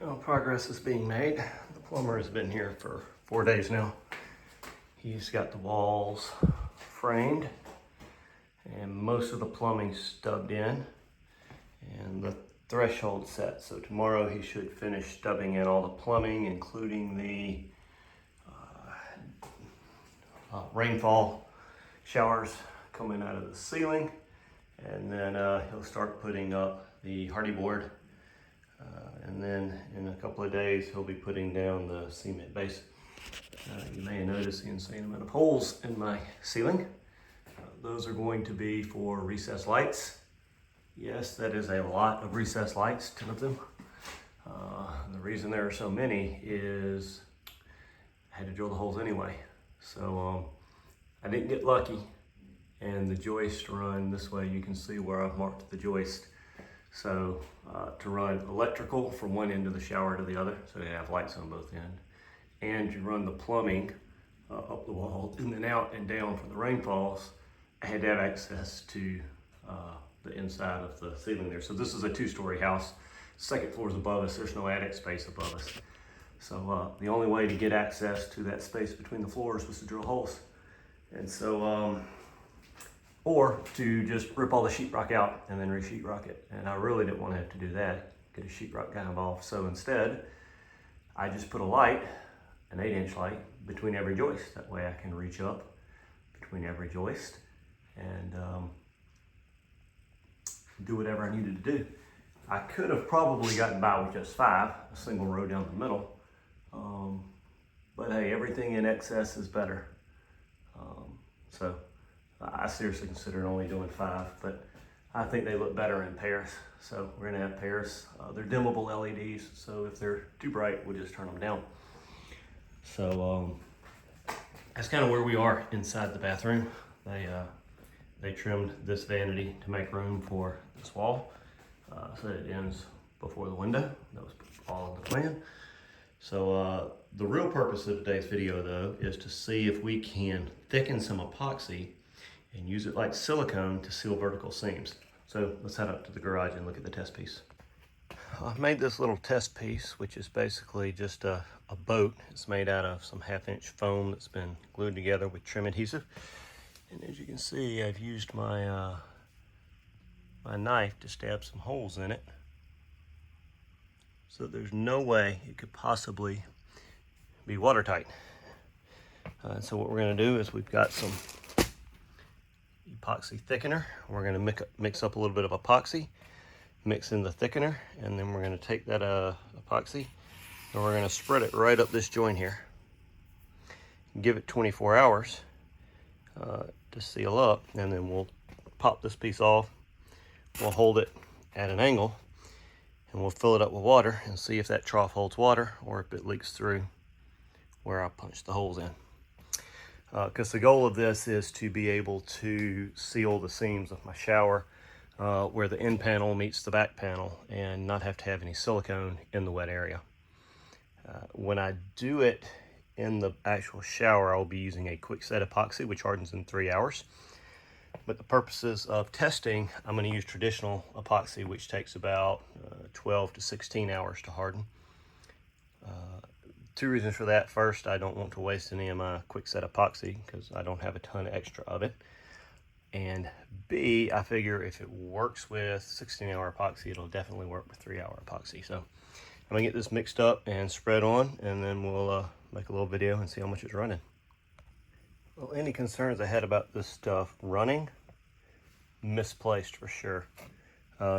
Well, progress is being made. The plumber has been here for 4 days now. He's got the walls framed and most of the plumbing stubbed in and the threshold set. So tomorrow he should finish stubbing in all the plumbing, including the rainfall showers coming out of the ceiling. And then he'll start putting up the hardy board. And then in a couple of days, he'll be putting down the cement base. You may notice the insane amount of holes in my ceiling. Those are going to be for recessed lights. Yes, that is a lot of recessed lights, 10 of them. The reason there are so many is I had to drill the holes anyway. So I didn't get lucky, and the joists run this way. You can see where I've marked the joist. So to run electrical from one end of the shower to the other, so you have lights on both ends, and you run the plumbing up the wall in and out and down for the rainfalls, I had to have access to the inside of the ceiling there. So this is a 2-story house. Second floor is above us. There's no attic space above us. So the only way to get access to that space between the floors was to drill holes. And so, or to just rip all the sheetrock out and then re-sheetrock it. And I really didn't want to have to do that, get a sheetrock guy involved. So instead, I just put a light, an 8-inch light, between every joist. That way I can reach up between every joist and do whatever I needed to do. I could have probably gotten by with just 5, a single row down the middle. But hey, everything in excess is better. So I seriously considered only doing 5, but I think they look better in pairs. So we're gonna have pairs. They're dimmable LEDs, so if they're too bright, we'll just turn them down. So that's kind of where we are inside the bathroom. They trimmed this vanity to make room for this wall, so that it ends before the window. That was all of the plan. So the real purpose of today's video, though, is to see if we can thicken some epoxy and use it like silicone to seal vertical seams. So let's head up to the garage and look at the test piece. I've made this little test piece, which is basically just a boat. It's made out of some 1/2-inch foam that's been glued together with trim adhesive. And as you can see, I've used my my knife to stab some holes in it. So there's no way it could possibly be watertight. So what we're gonna do is we've got some epoxy thickener. We're gonna mix up a little bit of epoxy, mix in the thickener, and then we're gonna take that epoxy and we're gonna spread it right up this joint here. Give it 24 hours to seal up, and then we'll pop this piece off. We'll hold it at an angle and we'll fill it up with water and see if that trough holds water or if it leaks through where I punched the holes in. Because the goal of this is to be able to seal the seams of my shower where the end panel meets the back panel and not have to have any silicone in the wet area. When I do it in the actual shower, I'll be using a quick set epoxy, which hardens in 3 hours. But the purposes of testing, I'm going to use traditional epoxy, which takes about 12 to 16 hours to harden. 2 reasons for that. First, I don't want to waste any of my quick set epoxy because I don't have a ton extra of it. And B, I figure if it works with 16-hour epoxy, it'll definitely work with 3-hour epoxy. So I'm going to get this mixed up and spread on, and then we'll make a little video and see how much it's running. Well, any concerns I had about this stuff running, misplaced for sure.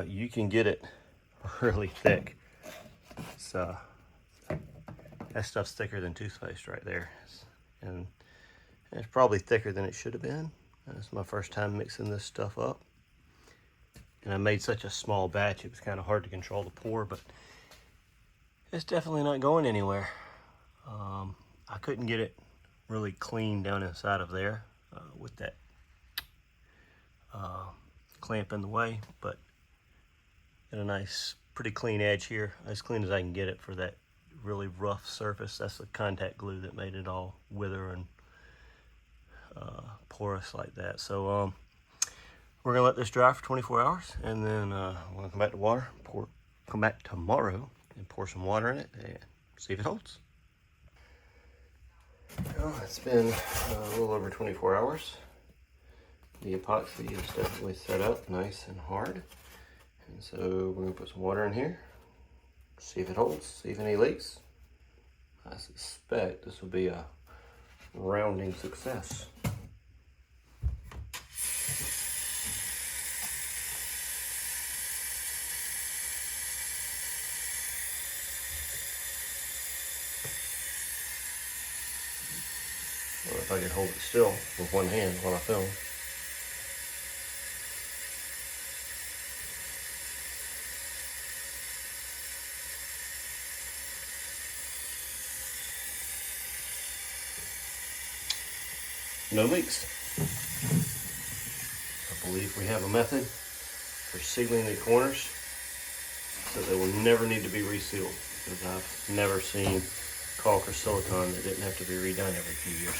You can get it really thick. It's, that stuff's thicker than toothpaste right there. And it's probably thicker than it should have been. It's my first time mixing this stuff up. And I made such a small batch, it was kind of hard to control the pour, but it's definitely not going anywhere. I couldn't get it really clean down inside of there with that clamp in the way, but got a nice, pretty clean edge here, as clean as I can get it for that really rough surface. That's the contact glue that made it all wither and porous like that. So we're gonna let this dry for 24 hours, and then we're gonna come back to water, come back tomorrow and pour some water in it and see if it holds. Well, it's been a little over 24 hours. The epoxy is definitely set up nice and hard. And so we're gonna put some water in here, see if it holds, see if any leaks. I suspect this will be a rounding success. Well, if I can hold it still with one hand while I film. No leaks. I believe we have a method for sealing the corners so they will never need to be resealed, because I've never seen caulk or silicone that didn't have to be redone every few years.